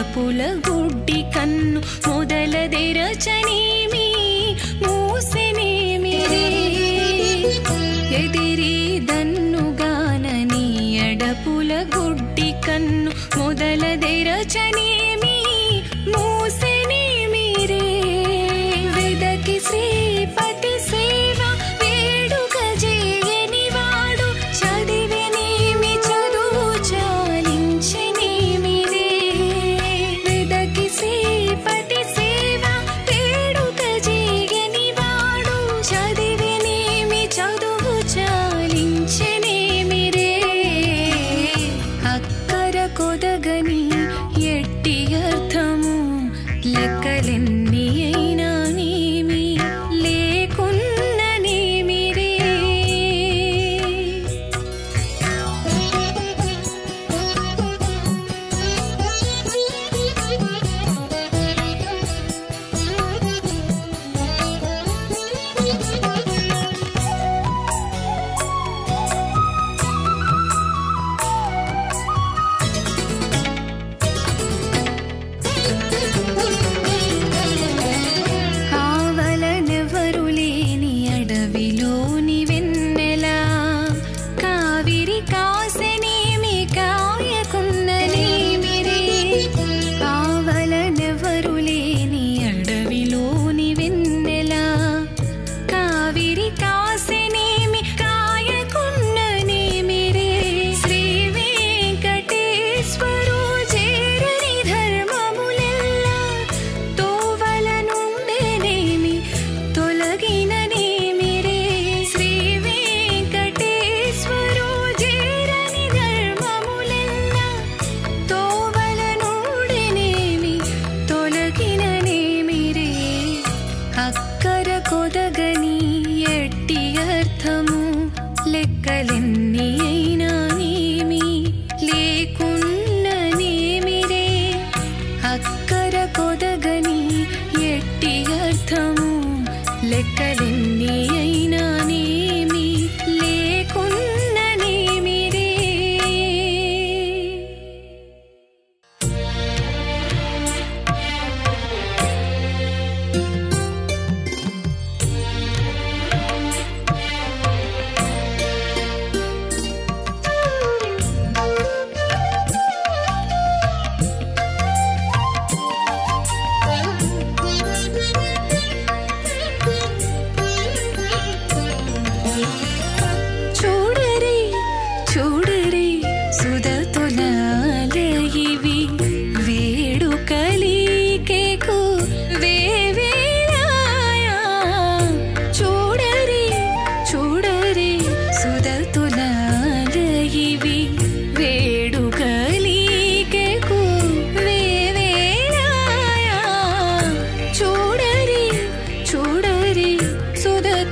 ఎడపుల గుడ్డి కన్ను మొదలదెరచనేమి మూసెనేమిరే ఎదిరి దన్నుగానని ఎడపుల గుడ్డి కన్ను మొదలదెరచనేమి మూసెనేమిరే వెదకి శ్రీపతి సేవ వేడుక చేయని వాడు చదివెనేమి చదువు చాలించెనేమిరే వెదకి శ్రీపతి సేవ వేడుక చేయని వాడు చదివెనేమి చదువు చాలించెనేమిరే అక్కర కొదగని ఎట్టి అర్థము లెక్కలెన్ని అయినా నేమి లేకున్ననేమిరే ఆవలనెవరు లేని అడవిలోని వెన్నెలా కావిరి కాసెనేమి కాయకున్ననేమిరే ఆవలనెవరు లేని అడవిలోని వెన్నెలా కావిరి కాసెనేమి కాయకున్ననేమిరే శ్రీ వెంకటేశ్వరు చేరని ధర్మములెల్లా తోవల నుండెనేమి తొలగిననేమిరే శ్రీ వెంకటేశ్వరు చేరని ధర్మములెల్లా తోవల నుండెనేమి తొలగిననేమిరే అక్కర కొదగని ఎట్టి అర్థము లెక్కలెన్ని అయినా నేమి లేకున్ననేమిరే అక్కర కొదగని ఎట్టి అర్థము లెక్కలెన్ని అయినా నేమి లేకున్ననేమిరే చూడరే చూడరే సుధతులాలయివి వేడుకలీకేకు వేవేలాయా చూడరే చూడరే సుధతులాలయివి వేడుకలీకేకు వేవేలాయా చూడరే చూడరే సుధతులాలయివి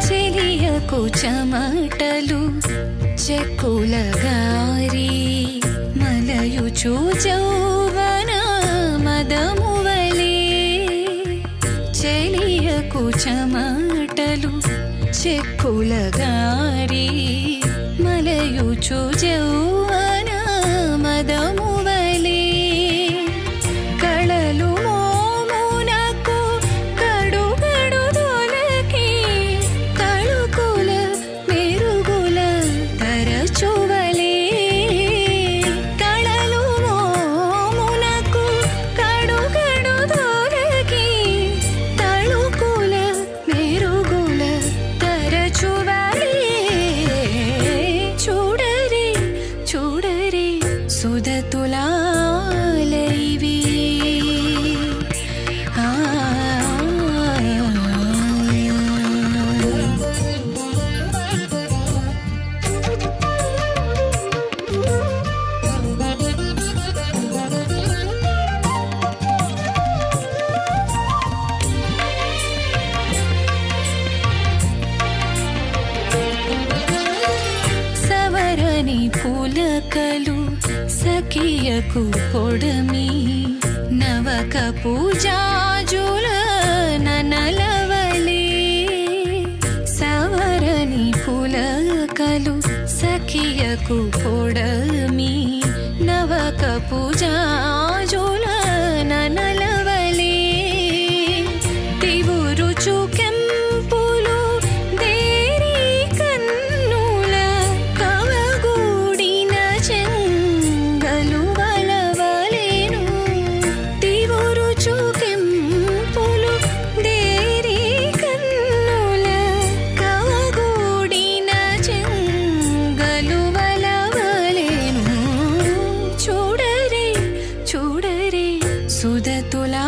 చెలియకు చెమటలు చెక్కుల గారి మలయుచు జౌవన మదమువలే చెలియకు చెమటలు చెక్కుల గారి మలయుచు జౌవన మదమువలే కళలు మోమునకు కడుగడు దొలకి తళుకుల మెరుగుల తరచువలే కళలు మోమునకు కడుగడు దొలకి తళుకుల మెరుగుల తరచువలే చూడరే చూడ పులకలు సఖియకు పొడమి నవక పూజాజుల ననలవలే సవరణి పులకలు సఖియకు పొడమి నవక పూజాజుల ననలవలే తివురుచు కెంపులు దేరి కన్నుల కవగూడిన చెంగలు వలవలేను తివురుచు కెంపులు దేరి కన్నుల కవగూడిన చెంగలు వలవలేను చూడరే చూడరే సుధతులాలైవి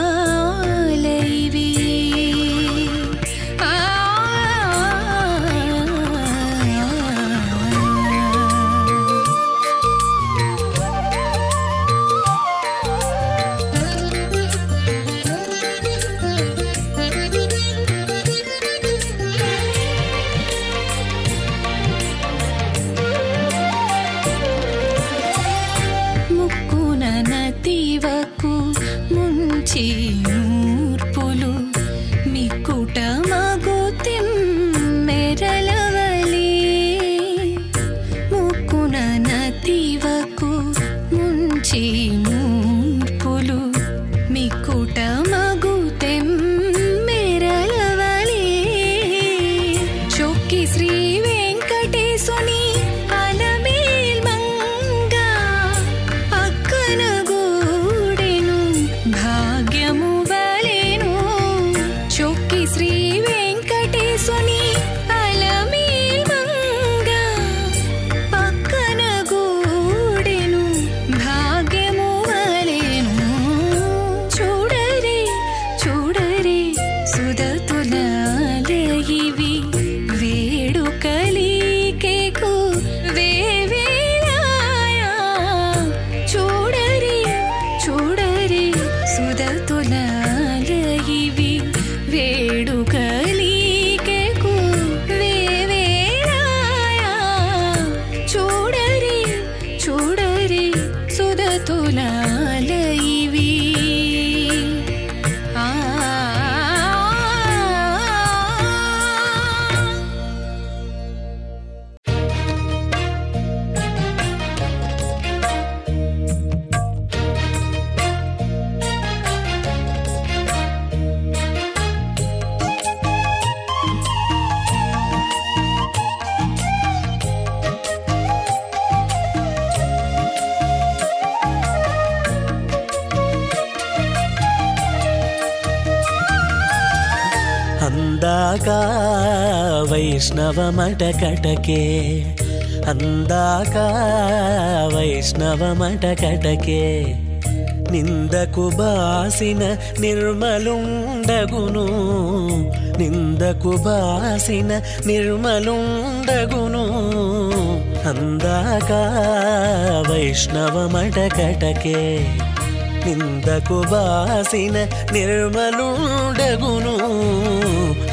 ముక్కున నతివకు ముంచి నూర్పులు మిక్కుట మగుతిం మెరలవలే ముక్కున నతివకు ముంచి నూర్పులు మిక్కుట మగుతిం మెరలవలే చొక్కి శ్రీ వెంకటేశుని అలమేల్ మంగా పక్కన గూడెను భాగ్యము వలెను చొక్కి శ్రీ వెంకటేశుని అలమేల్ మంగా పక్కన గూడెను భాగ్యము వలెను చూడరే చూడరే సుధతులాలయివి వేడుకలికేకు వేవేలాయా చూడరే చూడరే సుధతులాలయివి వేడుకలికేకు వేవేలాయా చూడరే చూడరే సుధతులాలయివి ఆ అందాక వైష్ణవ మటకటకే అందాక వైష్ణవ మటకటకే నిందకు బాసిన నిర్మలుండగును నిందకు బాసిన నిర్మలుండగును అందాక వైష్ణవ మటకటకే నిందకు బాసిన నిర్మలుండగును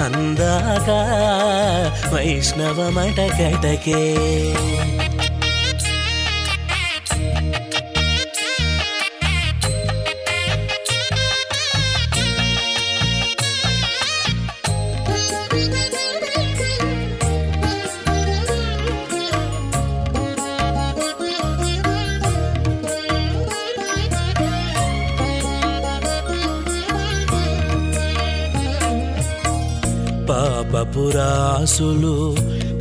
అందాక వైష్ణవ మటకటకే పాపపురాసులు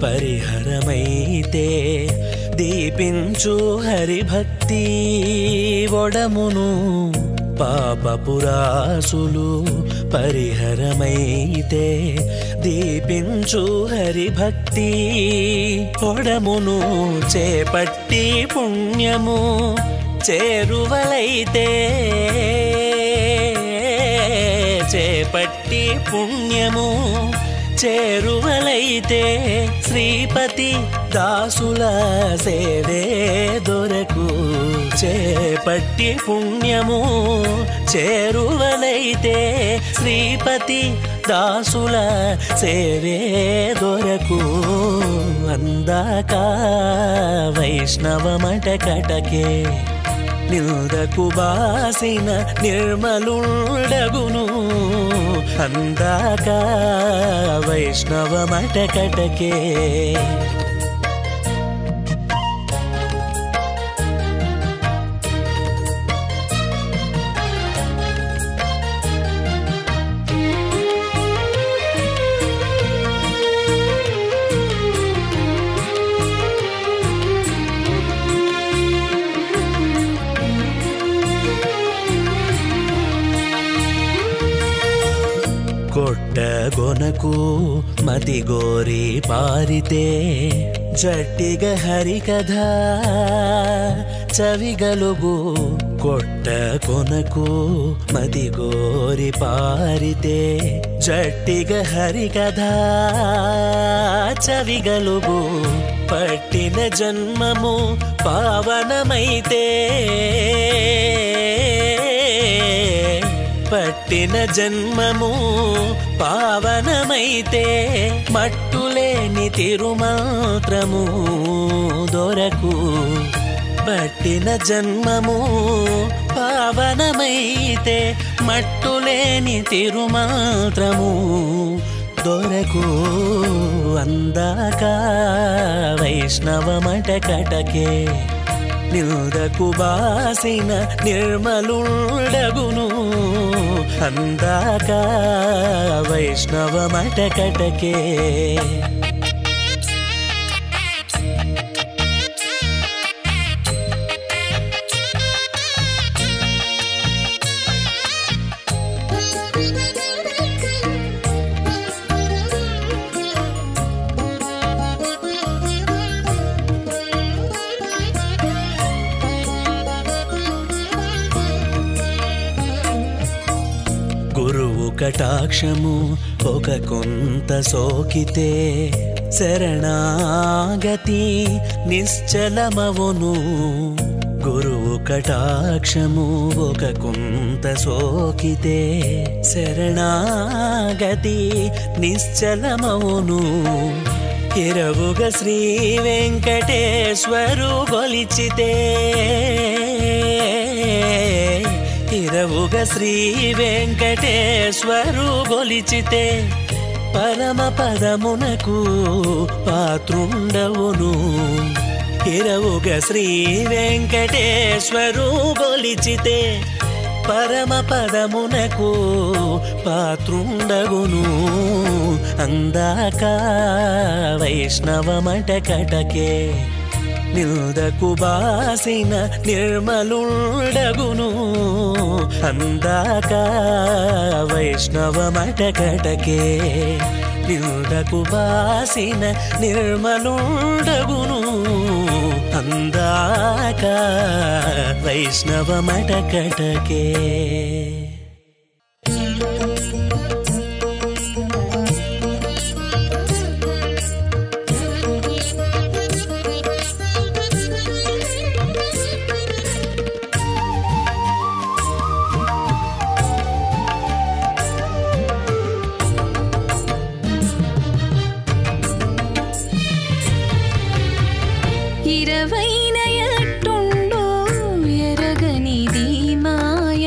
పరిహరమైతే దీపించు హరిభక్తి ఒడమును పాపపురాసులు పరిహరమైతే దీపించు హరిభక్తి ఒడమును చేపట్టి పుణ్యము చేరువలైతే చేపట్టి పుణ్యము చేరువలైతే శ్రీపతి దాసుల సేవే దొరకు చేపట్టి పుణ్యము చేరువలైతే శ్రీపతి దాసుల సేవే దొరకు అందాక వైష్ణవమట కటకే నిల్దకు బాసిన నిర్మలుండగును అందాక వైష్ణవమట కటకే కొట్టగొనకు మతిగోరి పారితే జట్టిగ హరికథ చవిగలుగు కొట్టగొనకు మతిగోరి పారితే జట్టిగ హరికథ చవిగలుగు పట్టిన జన్మము పావనమైతే పట్టిన జన్మము పావనమైతే మట్టులేని తిరుమంత్రము దొరకు పట్టిన జన్మము పావనమైతే మట్టులేని తిరుమంత్రము దొరకు అందాక వైష్ణవమట కటకే నిల్దకు బాసిన నిర్మలుండగును అందాక వైష్ణవమట కటకే గురువు కటాక్షము ఒక కొంత సోకితే శరణాగతి నిశ్చలమవును గురువు కటాక్షము ఒక కొంత సోకితే శరణాగతి నిశ్చలమవును ఇరవుగ శ్రీ వెంకటేశ్వరు గొలిచితే ఇరవుగ శ్రీ వెంకటేశ్వరు గొలిచితే పరమ పదమునకు పాత్రుండవును ఇరవుగ శ్రీ వెంకటేశ్వరు గొలిచితే పరమ పదమునకు పాత్రుండవును అందాక వైష్ణవమట కటకే నిల్దకు బాసిన నిర్మలుండగును అందాక వైష్ణవమట కటకే నిల్దకు బాసిన నిర్మలుండగును అందాక వైష్ణవమట కటకే ఇరవైన ఎట్టుండో ఎరగనిది మాయ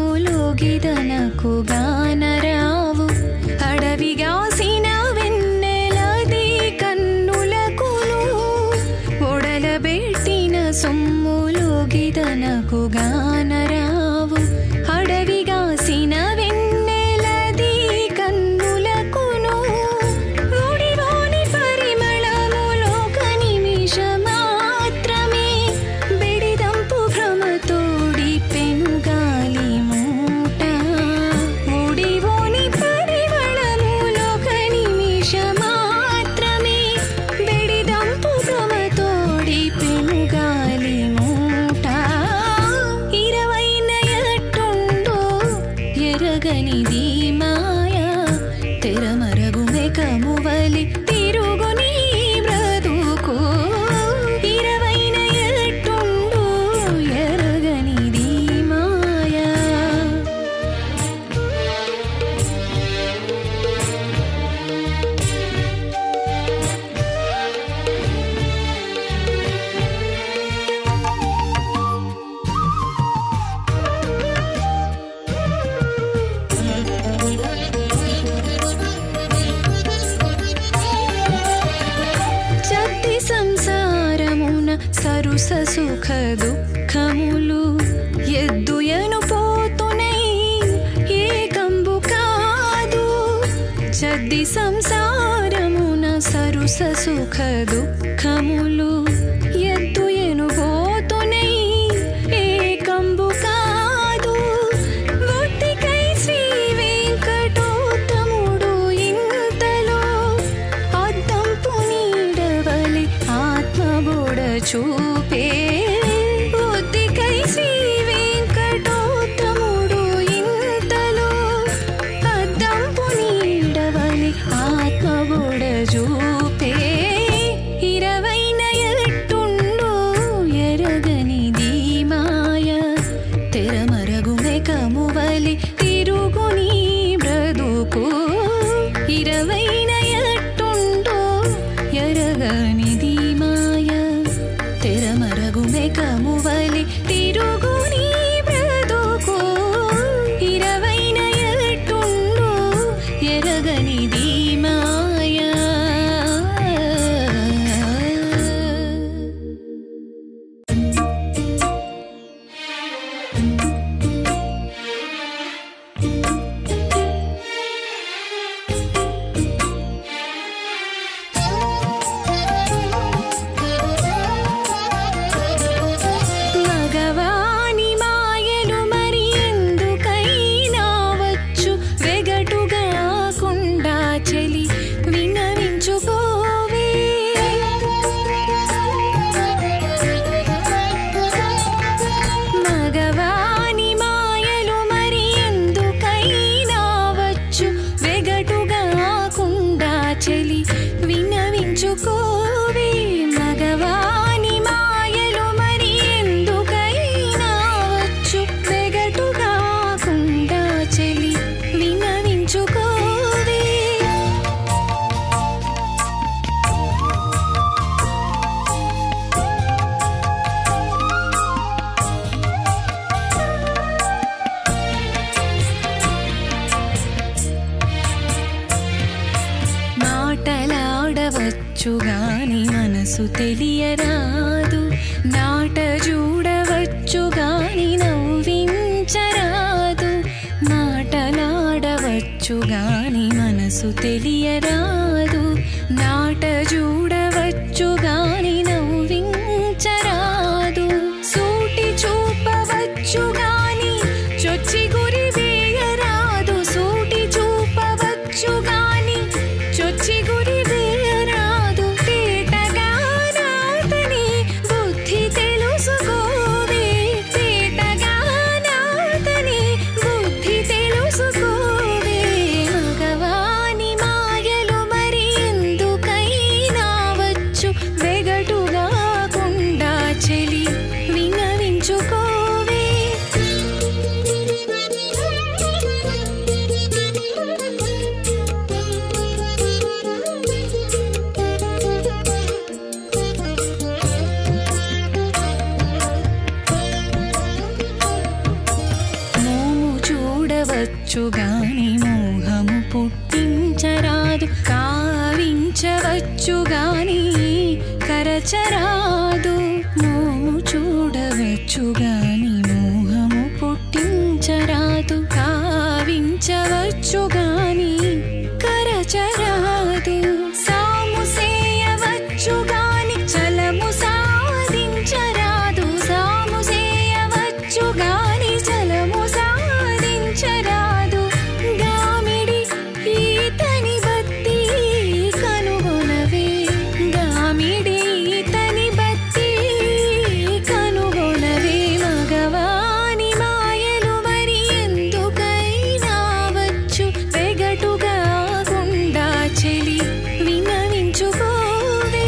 సొమ్ములోగిదనకు గానరావు అడవిగాసిన వెన్నెలది కన్నులకును ఒడలబెట్టిన సొమ్ములోగిదనకు గానరావు అడవిగాసిన వెన్నెలది కన్నులకును ఒడిలోని పరిమళములోక నిమిష మాత్రమే బెడిదంపు భ్రమతోడి పెనుగాలి మూట ఒడిలోని పరిమళములోక నిమిష మాత్రమే బెడిదంపు భ్రమతోడి పెనుగాలి మూట ఇరవైన ఎట్టుండో ఎరగనిది మాయా తెరమరగు మెకమువలి తిరుగు నీ బ్రతుకు ఇరవైన ఎట్టుండో ఎరగనిది మాయా చత్తి సంసారమున సరుస సుఖ దుఃఖములు ఎద్దుయను పోతునై ఏకంబు కాదు చద్ది సంసారమున సరుస సుఖ దుఃఖములు ఎద్దుయను పోతునై ఏకంబు కాదు బుద్ధికై శ్రీ వెంకటోత్తముడు ఇంతలో అద్దంపు నీడవలి ఆత్మబోడ చూపే బుద్ధికై శ్రీ వెంకటోత్తముడు ఇంతలో అద్దంపు నీడవలి ఆత్మబోడ చూపే ఇరవైన ఎట్టుండో ఎరగనిది మాయ తెరమరగు మెకమువలి తిరుగు నీ బ్రతుకు ఇరవైన ఎట్టుండో ఎరగనిది మాయ తెరమరగు మెకమువలి తిరుగు నీ బ్రతుకు ఇరవైన ఎట్టుండో ఎరగనిది మాయా మగవాని మాయలు మరి ఎందుకైనా వచ్చు వెగటుగా కుండా చెలి వినవించుకోవే మగవాని మాయలు మరి ఎందుకైనా వచ్చు వెగటుగా కుండా చెలి వినవించుకోవే మగవాని మాయలు మరి ఎందుకైనా వచ్చు వెగటుగా కుండా చెలి వినవించుకోవే మాటలాడవచ్చు గాని మనసు తెలియరాదు నాట చూడవచ్చు గాని నవ్వించరాదు మాటలాడవచ్చు గాని మనసు తెలియరాదు నాట చూడవచ్చు గాని నవ్వించరాదు సూటి చూపవచ్చు గాని చొచ్చి గురి వేయరాదు సూటి చూపవచ్చు గాని చొచ్చి గురి వేయరాదు తేటగా నాతని బుద్ధి తెలుసుకోవే తేటగా నాతని బుద్ధి తెలుసుకోవే మగవాని మాయలు మరి ఎందుకైనా గాని మోహము పుట్టించరాదు. కావించవచ్చు గాని కరచరాదు. మోము చూడవచ్చు గాని మోహము పుట్టించరాదు. కావించవచ్చు గాని కరచరాదు. సాము సేయవచ్చు గాని చలము సాధించరాదు. సాము సేయవచ్చు గాని చలము సాధించరాదు. గామిడి ఈతని బత్తి కనుగొనవే. గామిడి ఈతని బత్తి కనుగొనవే. మగవాని మాయలు మరి ఎందుకైనా వచ్చు. వెగటుగా గుండా చెలి వినవించుకోవే.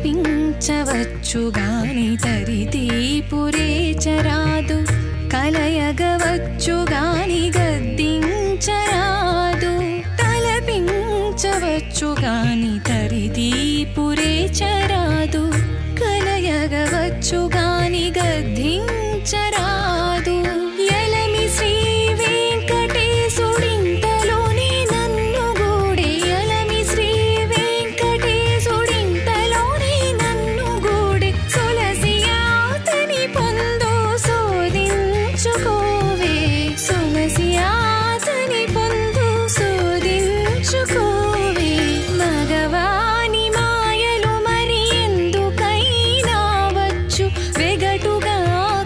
తలపించవచ్చు గాని తరిదీపురేచరాదు. కలయగవచ్చు గాని గద్దించరాదు. తలపించవచ్చు గాని తరిదీపురేచరాదు. కలయగవచ్చు గాని గద్దించరాదు. ఎలమి శ్రీ వెంకటేశుడింతలోనే నన్ను గూడే. ఎలమి శ్రీ వెంకటేశుడింతలోనే నన్ను గూడే. సొలసియాతని పొందు శోధించుకోవే. సొలసియాతని పొందు శోధించుకోవే. మగవాని మాయలు మరి ఎందుకైనా వచ్చు. వెగటుగా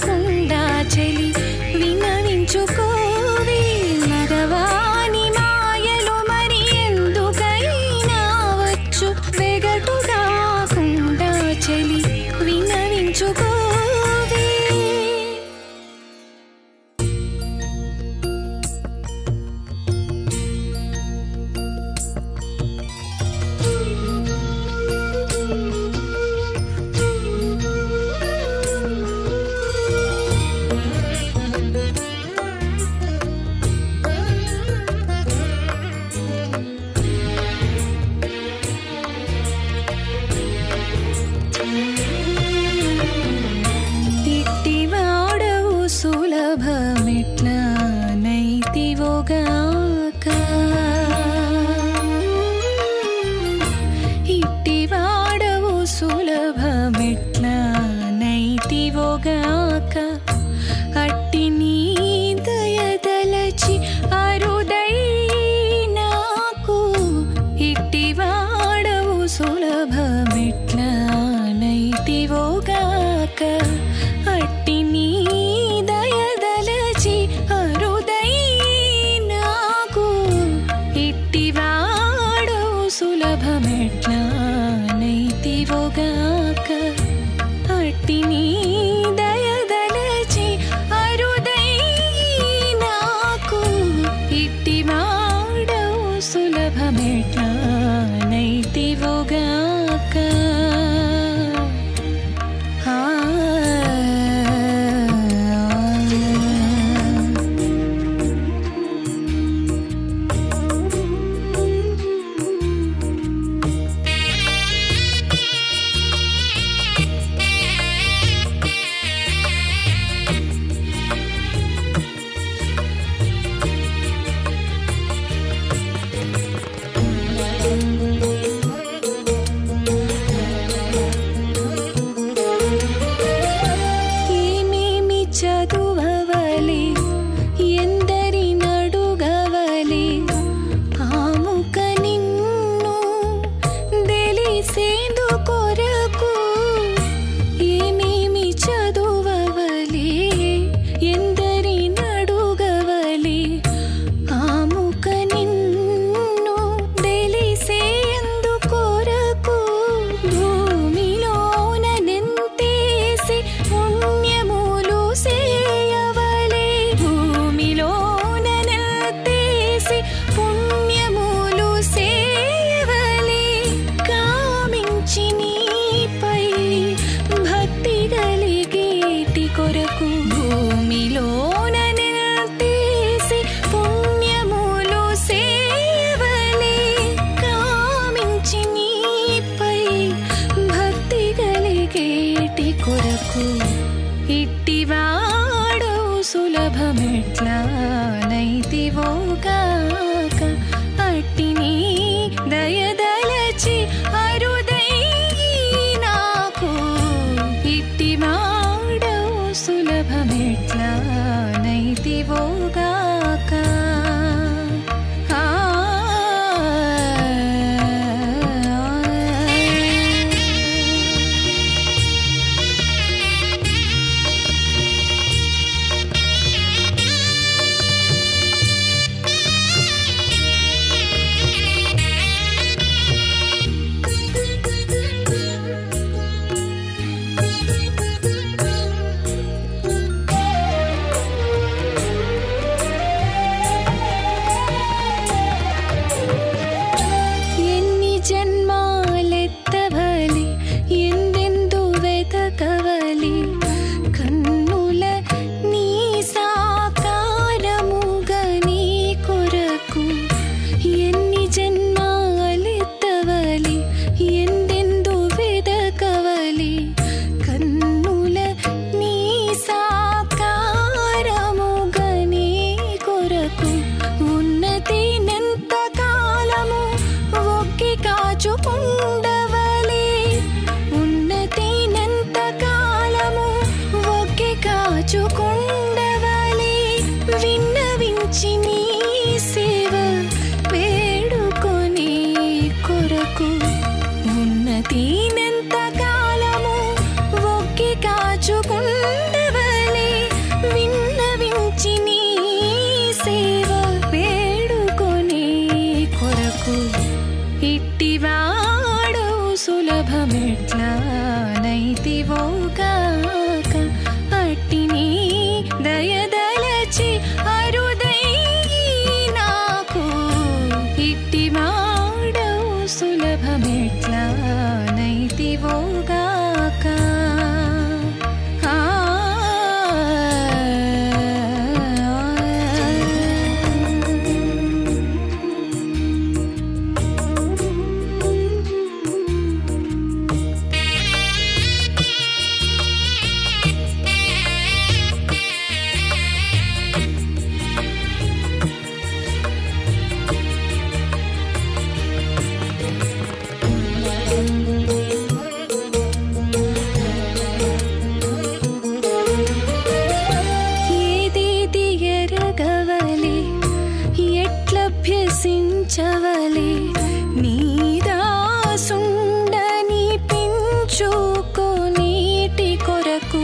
కుండా చెలి వినవించుకోవే. మగవాని మాయలు మరి ఎందుకైనా వచ్చు. వెగటుగా కుండా చెలి వినవించుకోవే. ఇట్టివాడవు సులభమెట్లా నైతివోగాక. ఇట్టివాడవు సులభమెట్లా నైతివోగాక. అట్టి నీ దయదలచి అరుదై నాకు. ఇట్టివాడవు సులభమెట్లా నైతివోగాక. అట్టి నీ దయదలచి అరుదై నాకు. ఇట్టివాడవు సులభమెట్లా నైతివోగాక. అట్టి నీ దయదలచి అరుదై నాకు. ఇట్టివాడవు సులభమెట్లా నైతివోగాక. నాకు ఇట్టివాడు సులభమెట్లా నైతివోగాక అట్టిని దయదలచి అరుదై నాకు ఇట్టివాడు సులభమెట్లా నైతివోగాక చవలి నీదాసుండని పెంచుకోనీటి కొరకు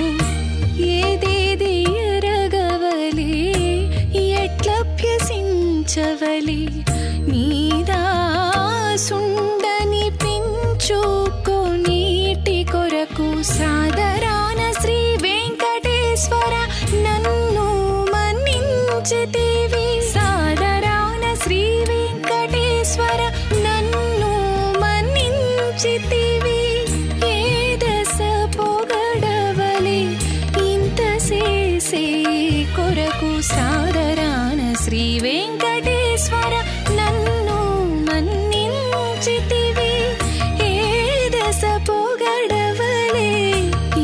ఏదేది ఎరగవలి ఎట్లభ్యసించవలి నీదాసుండని పెంచుకోనీటి కొరకు సాదరాన శ్రీ వెంకటేశ్వర నన్ను మన్నించితివి సాదరాన శ్రీ వెంకటేశ్వర నన్ను మన్నించితివి ఏ దశ పొగడవలి ఇంత చేసే కొరకు సాదరాన శ్రీ వెంకటేశ్వర నన్ను మన్నించితివి ఏ దశ పొగడవలి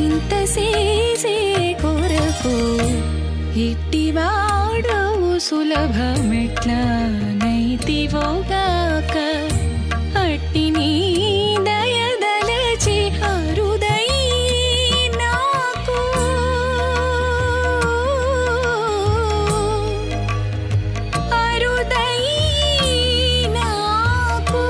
ఇంత చేసే కొరకు ఇట్టివాడవు సులభమెట్లా నైతివోగాక అట్టిని దయదలచి అరుదై నాకు అరుదై నాకు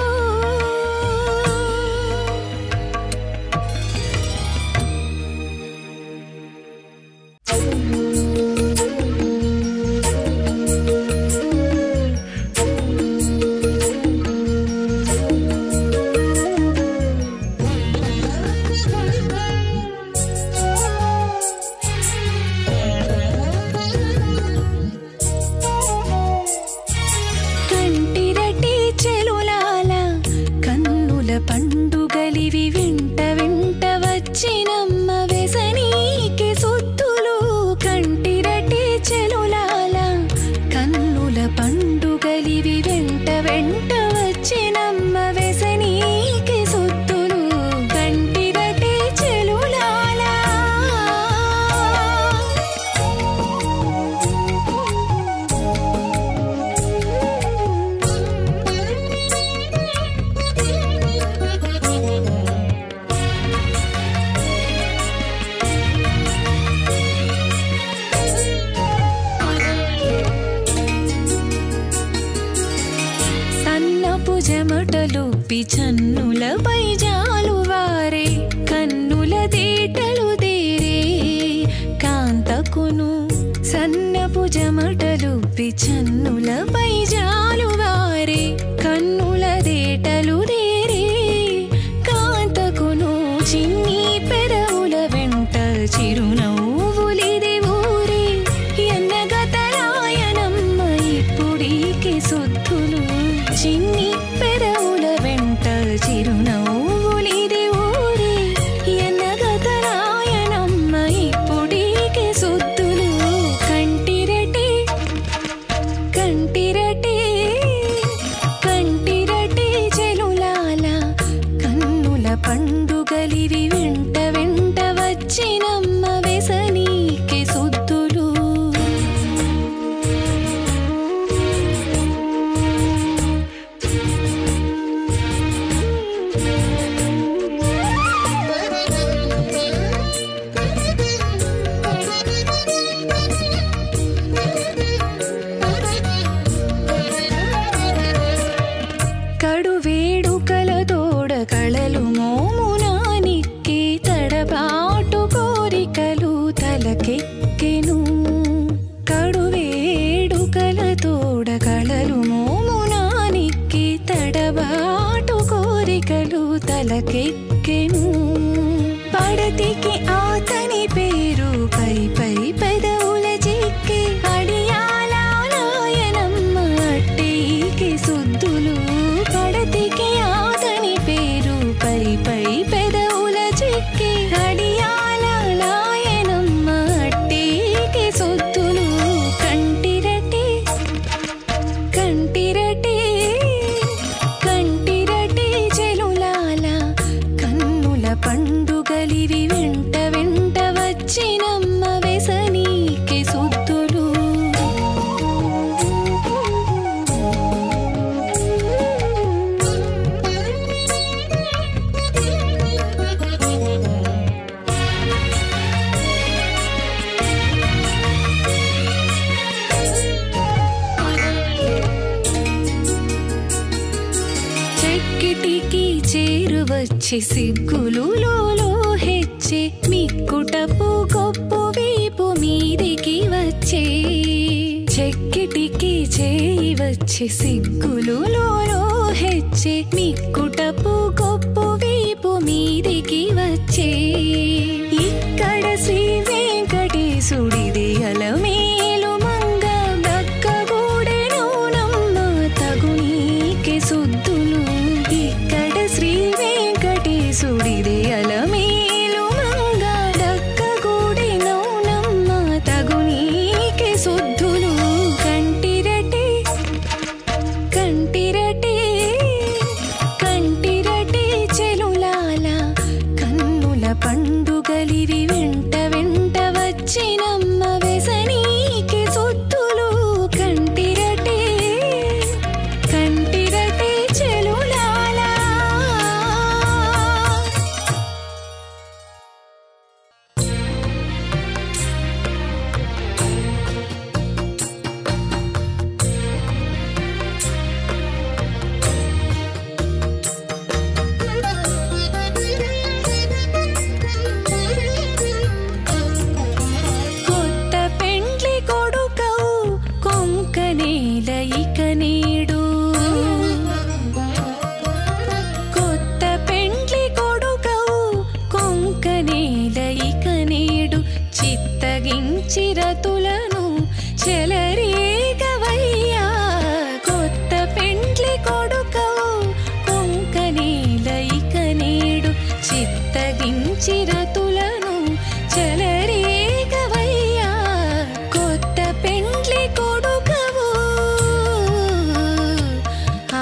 కంటిరటి చెలులాల కన్నుల పండుగలివి వెంట వెంట వచ్చినమ్మ వెసనీకి సొత్తులు కంటిరటి చెలులాల కన్నుల పండుగలివి వెంట వెంట వచ్చినమ్మ వెసనీకి సొత్తులు కంటిరటి చెలులాల సన్నపు జమటలుప్పి చన్నులపై జాలువారే కన్నుల దేటలు దేరే కాంతకును సన్నపు జమటలుప్పి చన్నులపై జాలువారే కన్నుల దేటలు దేరే కాంతకును చిన్ని పెదవుల వెంట చిరునవ్వులిది ఊరే ఎన్నగతరాయనమ్మ ఇప్పుడీకి సొత్తులు చిన్ని పెదవుల వెంట చిరునవ్వులిది ఊరే ఎన్నగతరాయనమ్మ ఇప్పుడీకి సొత్తులు కంటిరటి కంటిరటి తలకెక్కెను. పడతికి ఆతని పేరు పై పై పెదవుల చిక్కి అడియాల నాయనమ్మ అట్టేకి సుద్దులు. పడతికి ఆతని పేరు పై పై పెదవుల చిక్కి అడియాల నాయనమ్మ అట్టేకి సుద్దులు. కంటిరటి కంటిరటి కంటిరటి చెలులాల కన్నుల పండుగలివి వెంట వెంట వచ్చినమ్మ వెసనీకి సుద్దులు. చెక్కిటికి చేరువచ్చి సిగ్గులు లోలో హెచ్చే మిక్కుటపు గొప్పు వీపు మీదికి వచ్చే. చెక్కిటికి చేయి వచ్చి సిగ్గులు లోలో హెచ్చే మిక్కుటపు గొప్పు వీపు మీదికి వచ్చే. ఇక్కడ శ్రీ వెంకటేశుడిది అలమేలు మంగ దక్కగూడెను నమ్మ తగునీకి సుద్దులు. ఇక్కడ శ్రీ వెంకటేశుడిది అలమేలు మంగ దక్కగూడెను నమ్మ తగునీకి సుద్దులు. కంటిరటి కంటిరటి కంటిరటి చెలులాల కన్నుల పండుగలివి వెంట వెంట వచ్చినమ్మ వెసనీకి సుద్దులు. కంటిరటి కంటిరటి చెలులాల. కొత్త పెండ్లి కొడుకవు కొంకనేల ఇక నేడు. కొత్త పెండ్లి కొడుకవు కొంకనేల ఇక నేడు. చిత్తగించి రతులను చెలరేగవయ్యా. కొత్త పెండ్లి కొడుకవు కొంకనేల ఇక నేడు. చిత్తగించి రతులను చెలరేగవయ్యా. కొత్త పెండ్లి కొడుకవు ఆ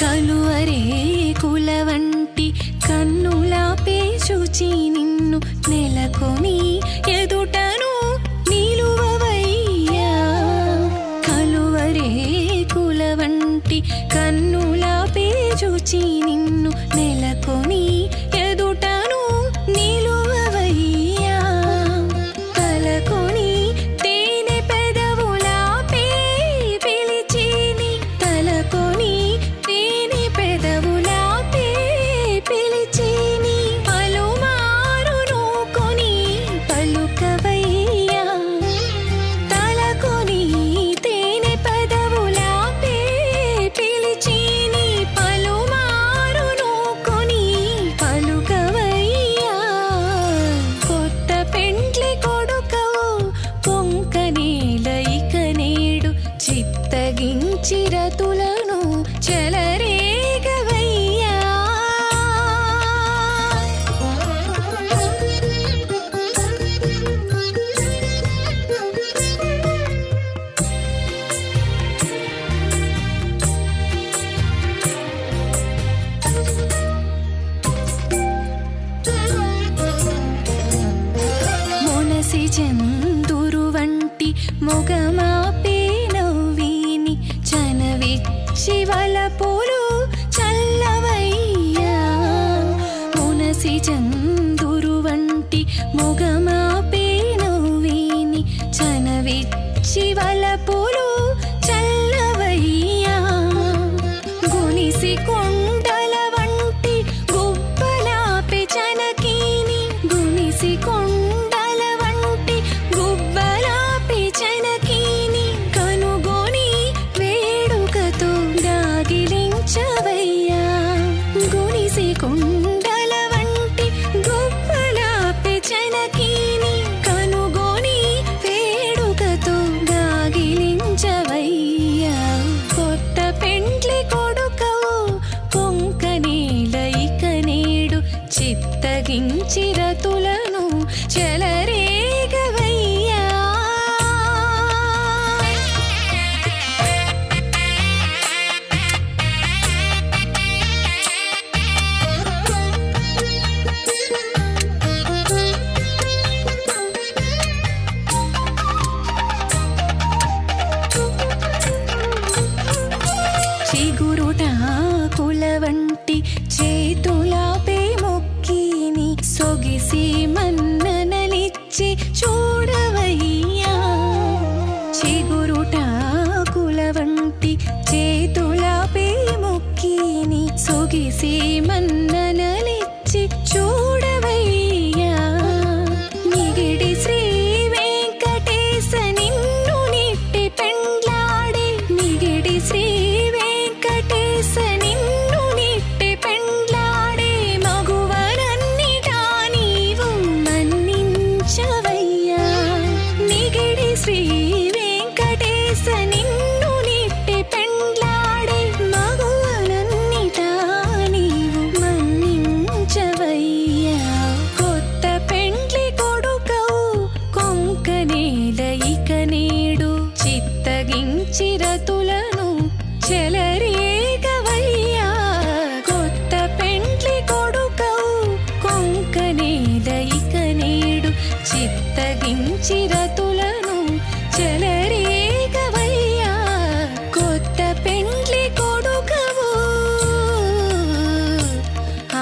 కలువరే కుల వంటి కన్నుల పేచుచి నిన్ను నెలకొని ఎదుటను నిలువవయ్యా. కలువరే కుల వంటి కన్నుల పేచుచి నిన్ను నెలకొని ఎదుటను నిలువవయ్యా. తలకొని తేనె పెదవులాపే పిలిచిని. తలకొని తేనె పెదవులాపే పిలిచిని. పలుమారు నూకొని పలుకవయ్యా. తలకొని తేనె పెదవులాపే పిలిచిని. పలుమారు నూకొని పలుకవయ్యా. కొత్త పెండ్లి కొడుకవు పొంకనేల ఇక నేడు. చిత్తగించి రతులను చెలరేగవయ్యా. మొనసి చందురు వంటి మొగమాపే నవ్విని చనవిచ్చి వలపులు చల్లవయ్యా. మునసి చందురు వంటి మొగమాపే నవ్విని చనవిచ్చి వలపులు చల్లవయ్యా గునిసి కొండల వంటి గుబ్బలాపి చనకీని గునిసి కొండల వంటి గుబ్బలాపి చనకీని కనుగొని వేడుకతో దాగిలించవయ్యా గునిసి కొండల వంటి గుబ్బలాపి చనకీని కనుగొని వేడుకతో దాగిలించవయ్యా కొత్త పెండ్లి కొడుకవు కొంకనేల ఇక నేడు చిత్తగించి రతులను చెలరేగవయ్యా చిగురుటాకుల వంటి చేతులాపే మొక్కిని సొగిసి మన్ననలిచ్చి చూడవయ్యా చిగురుటాకుల వంటి చేతులాపే మొక్కిని సొగిసి మన్ననలిచ్చి చూడవయ్యా నిగిడి శ్రీ వెంకటేశ నిన్ను నిట్టి పెండ్లాడే నిగిడి శ్రీ వెంకటేశ నిన్ను నిట్టి పెండ్లాడే మగువరన్నిటా నీవు మన్నించవయ్యా నిగిడి శ్రీ వెంకటేశ నిన్ను నిట్టి పెండ్లాడే మగువరన్నిటా నీవు మన్నించవయ్యా కొత్త పెండ్లి కొడుకవు కొంకనేల ఇక నేడు చిత్తగించి రతులను చెలరేగవయ్యా కొత్త పెండ్లి కొడుకవు కొంకనేల ఇక నేడు చిత్తగించి రతులను చెలరేగవయ్యా కొత్త పెండ్లి కొడుకవు ఆ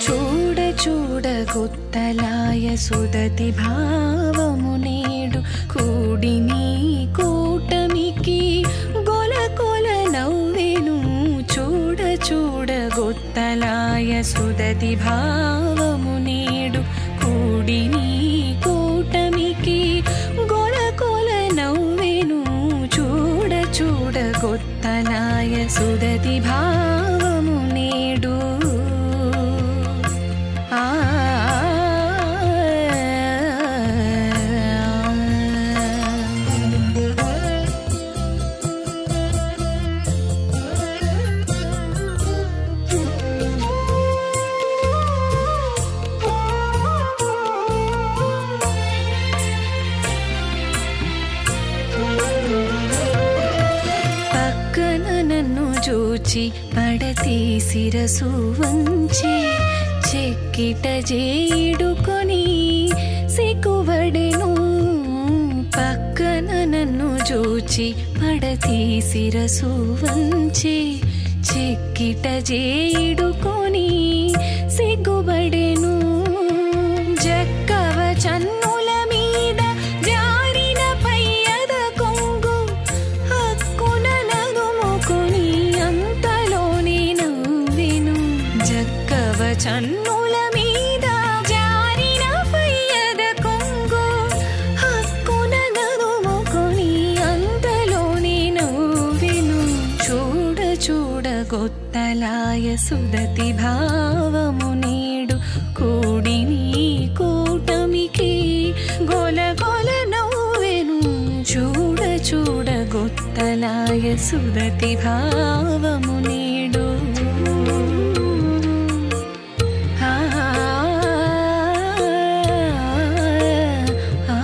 చూడ చూడ గుత్తలాయ సుదతి భావము నేడు కూడి నీ కూటమికి గొల కొల నవ్వెను చూడ చూడ గుత్తలాయ సుదతి భావము నేడు కూడి నీ కూటమికి గొల కొల నవ్వెను చూడ చూడ గుత్తలాయ సుదతి భావము నేడు ఆ పక్కన నన్ను చూచి పడతి శిరసు వంచి చెక్కిట చేయుడుకొని సిగ్గువడెను పక్కన నన్ను చూచి పడతి శిరసు వంచి చెక్కిట చేయుడుకొని సిగ్గువడెను జక్కవ చన్నుల మీద జారిన పయ్యద కొంగు హక్కున నగుముకొని అంతలోనే నవ్వెను జక్కవ చన్నుల మీద జారిన పయ్యద కొంగు హక్కున నగుముకొని అంతలోనే నవ్వెను చూడ చూడ గొత్తలాయ సుదతి భావము నేడు కూడి నీ కూటమికి గొల గొల నవ్వెను చూడ చూడ గొత్తలాయ సుదతి భావము నేడు ఆ ఆ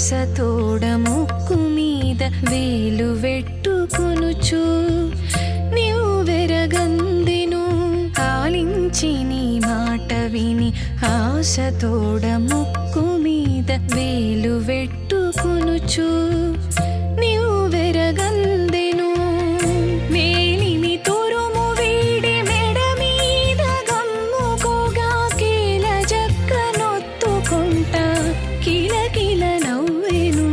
ఆశతోడ ముక్కు మీద వేలు వెట్టుకొనుచు నీవు వెరగందెను ఆలించి నీ మాట విని ఆశతోడ ముక్కు మీద వేలు వెట్టుకొనుచు నీవు వెరగందెను మేలిమి తురుము వీడి మెడ మీద గమ్ముకోగా కీల జక్క నొత్తుకుంటా కిలకిల నవ్వెను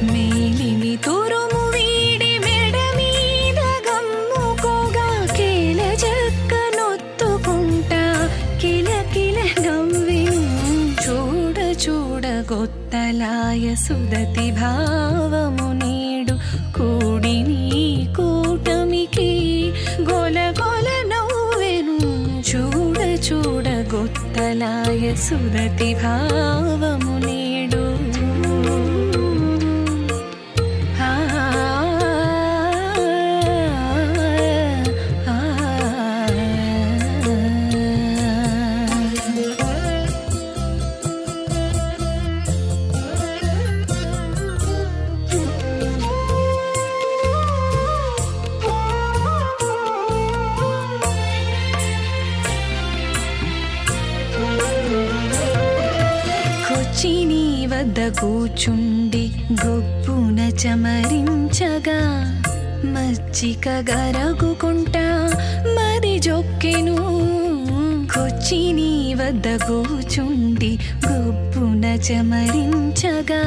మేలిమి తురుము వీడి మెడ మీద గమ్ముకోగా కీల జక్క నొత్తుకుంటా కిలకిల నవ్వెను చూడ చూడ గొత్తలాయ సుదతి భావము నేడు కూడి నీ కూటమికి గొల గొల నవ్వెను చూడ చూడ గొత్తలాయ సుదతి భావము నేడు నీ వద్ద కూచుండి గొప్పున చమరించగా మచ్చిక గరగుకుంటా మది జొక్కెను కొచ్చి నీ వద్ద కూచుండి గొప్పున చమరించగా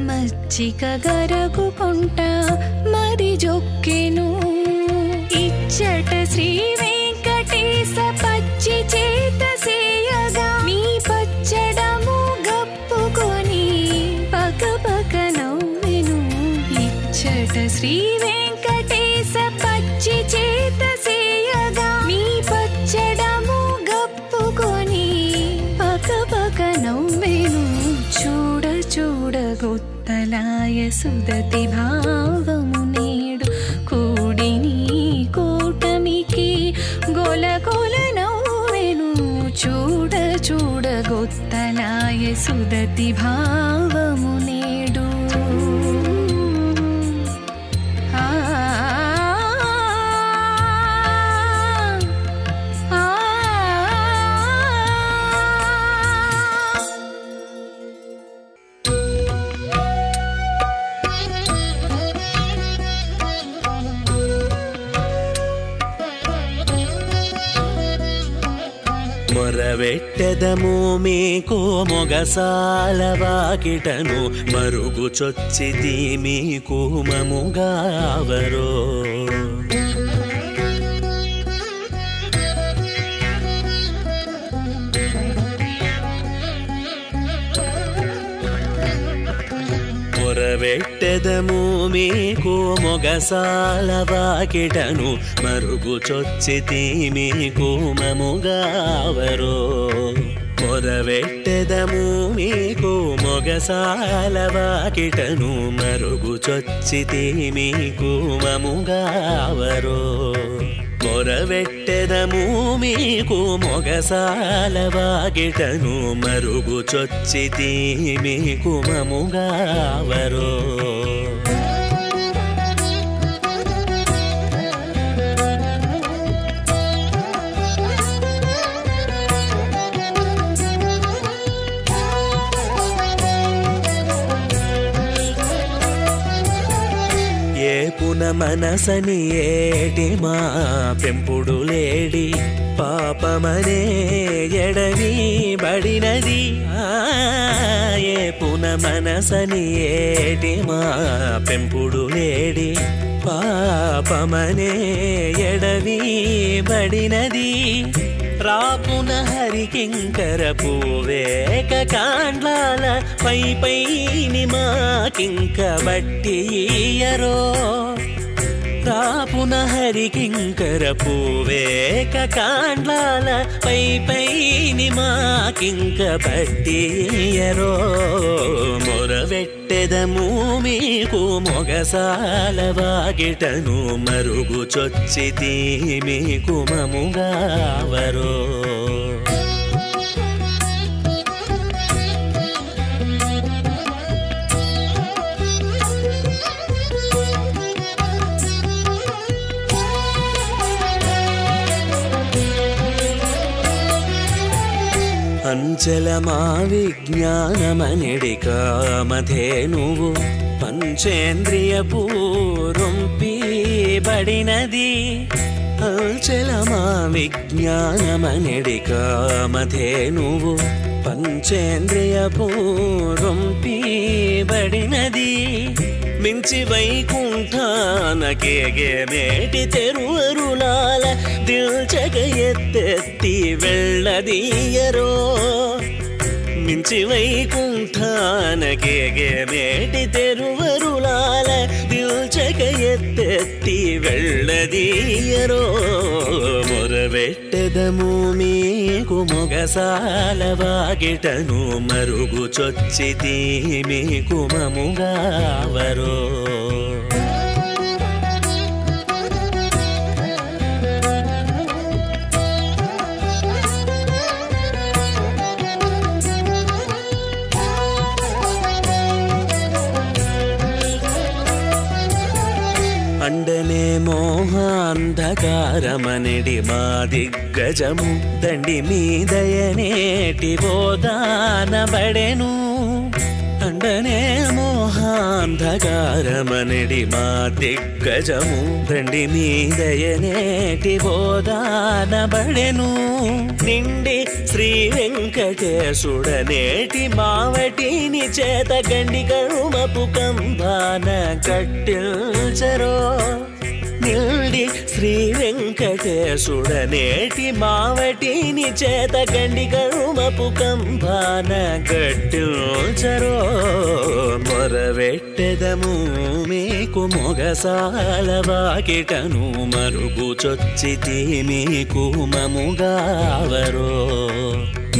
మచ్చిక గరగుకుంటా మది జొక్కెను ఇచ్చట శ్రీ వెంకటేశ పచ్చి చేత సేయగా నీ పచ్చడము గప్పుకొని పక పక నవ్వెను ఇచ్చట శ్రీ వెంకటేశ పచ్చి చేత సేయగా నీ పచ్చడము గప్పుకొని పక పక నవ్వెను చూడ చూడ గొత్తలాయ సుదతి భావము నేడు కూడి నీ కూటమికి గొల గొల నవ్వెను చూడ చూడ గొత్తలాయ సుదతి భావము నేడు మొరవెట్టెదము మీకు మొగసాల వాకిటను మరుగుచొచ్చితి మీకు మముగావరో మొరవెట్టెదము మీకు మొగసాల వాకిటను మరుగుచొచ్చితి మీకు మముగావరో మొరవెట్టెదము మీకు మొగసాల వాకిటను మరుగుచొచ్చితి మీకు మముగావరో మొరవెట్టెదము మీకు మొగసాల వాకిటను మరుగుచొచ్చితి మీకు మముగావరో ఏపున మనసని ఏటి మా పెంపుడు లేడి పాపమనే ఎడవి బడినది ఏపున మనసని ఏటి మా పెంపుడు లేడి పాపమనే ఎడవి బడినది రాపున హరికింకర పూవేక కాండ్లాల పై పైని మాకింక బట్టియరో రాపున హరికింకర పూవేక కాండ్లాల పై పైని మాకింక బట్టియరో మొరవెట్టెదము మీకు మొగసాల వాకిటను మరుగుచొచ్చితి మీకు మముగావరో హల్చలమా విజ్ఞానమనిడి కామధేనువు పంచేంద్రియ పూరొంపీబడినది హల్చలమా విజ్ఞానమనిడి కామధేనువు పంచేంద్రియ పూరొంపీబడినది మించి వైకుంఠానకేగే మేటి తెరువరులాల దిల్చక ఎత్తెత్తి వెళ్ళదీయరో మించి వైకుంఠానకేగే మేటి తెరువరులాల దిల్చక ఎత్తెత్తి వెళ్ళదీయరో మొరవెట్టెదము మీకు మొగసాల వాగిటను మరుగుచొచ్చితి మీకు మముగావరో అండనే మోహాంధకారమనిడి మా దిగ్గజము దండి మీదయనేటి బోదానబడెను అండనే మోహాంధకారమనిడి మా దిగ్గజము దండి మీదయనేటి బోదానబడెను నిండి శ్రీ వెంకటేశుడనేటి మావటిని చేత గండి కరుమపు కంబాన కట్టిల్చరో నిండి శ్రీ వెంకటేశుడనేటి మావటిని చేత గండి కరుమపు కంబాన కట్టిల్చరో మొరవెట్టెదము మీకు మొగసాల వాకిటను మరుగుచొచ్చితి మీకు మముగావరో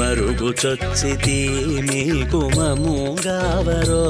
మరుగుచొచ్చితి మీకు మముగావరో